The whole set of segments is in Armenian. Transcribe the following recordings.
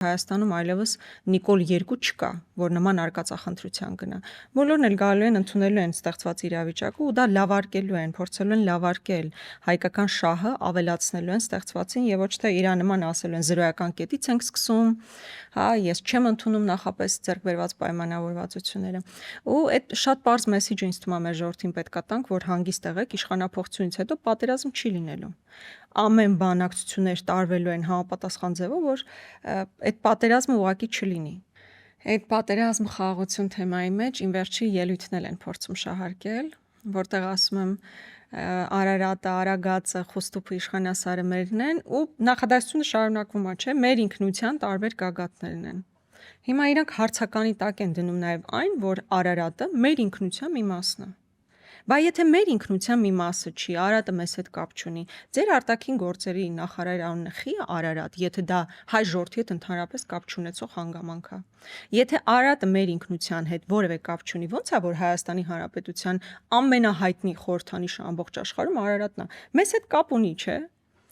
Հայաստանում այլևս Նիկոլ 2 չկա, որ նման արկածախնդրության գնա։ Բոլորն էլ գալու են ընդունելու են ստեղծված իրավիճակը ու դա լավարկելու են, փորձելու են լավարկել հայկական շահը, ավելացնելու են ստեղծվածին եւ ոչ թե իրա նման ասելու են զրոյական կետից ենք սկսում, հա, ես չեմ ընդունում նախապես ձեռք բերված պայմանավորվածությունները։ Ու այդ շատ པարզ մեսեջը ինձ թվում է մեր ժողովրդին պետքա տանք, որ հանգիստ եղեք, իշխանափոխությունից հետո պատերազմ չի լինելու։ Ամեն բանակցություններ տարվելու են համապատասխան ձևով, որ այդ պատերազմը ուղղակի չլինի։ Այդ պատերազմ խաղաղություն թեմայի մեջ իմ վերջի ելույթն էլ են փորձում շահարկել, որտեղ ասում եմ Արարատը, Արագածը, Խոստուփը, Իշխանասարը մերն են ու նախադասությունը շարունակվում է, չէ, մեր ինքնության տարբեր գագաթներն են։ Հիմա իրանք հարցականի տակ են դնում նաև այն, որ Արարատը մեր ինքնության մի մասն է։ Բա եթե մեր ինքնության մի մասը չի, Արարատը մեզ հետ կապ չունի, ձեր արտաքին գործերի նախարարի անունը խի է Արարատ, եթե դա հայ ժողովրդի հետ ընդհանրապես կապ չունեցող հանգամանք է։ Եթե Արարատը մեր ինքնության հետ որևէ կապ չունի, ո՞նց է որ Հայաստանի Հանրապետության ամենահայտնի խորհրդանիշը ամբողջ աշխարհում Արարատն է։ Մեզ հետ կապ ունի, չէ՞։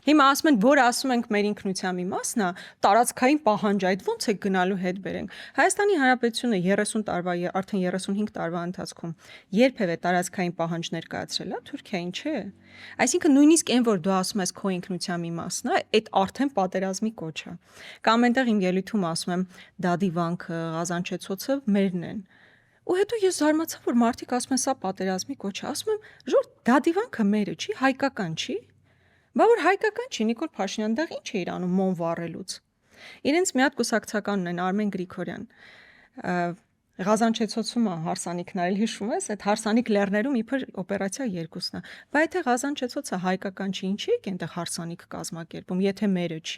Հիմա ասում են, որ ասում ենք մեր ինքնության մի մասն է, տարածքային պահանջ այդ ո՞նց է գնալու հետ բերենք։ Հայաստանի Հանրապետությունը 30 տարվա, արդեն 35 տարվա ընթացքում երբևէ տարածքային պահանջ ներկայացրել է Թուրքիային, չէ։ Այսինքն նույնիսկ այն, որ դու ասում ես քո ինքնության մի մասն է, այդ արդեն պատերազմի կոչ է։ Կամ այնտեղ իմ ելույթում ասում եմ Դադիվանքը, Ղազանչեցոցը մերն են։ Ու հետո ես զարմացա, որ մարդիկ ասում են սա պատերազմի կոչ է, ասում եմ, ժողովուրդ, Դադիվանքը մերը չի, հայկական չի։ Բա որ հայկական չի, Նիկոլ Փաշինյան դեռ ինչ է իրանում մոն վառելուց։ Իրենց մի հատ կուսակցական ունեն Արմեն Գրիգորյան։ Ղազանչեցոցում է հարսանիքն արել, հիշում ես, այդ հարսանիք լեռներում իբր օպերացիա 2-ն է։ Բայց եթե Ղազանչեցոցը հայկական չի, ինչի՞ եք այնտեղ հարսանիք կազմակերպում, եթե մերը չի։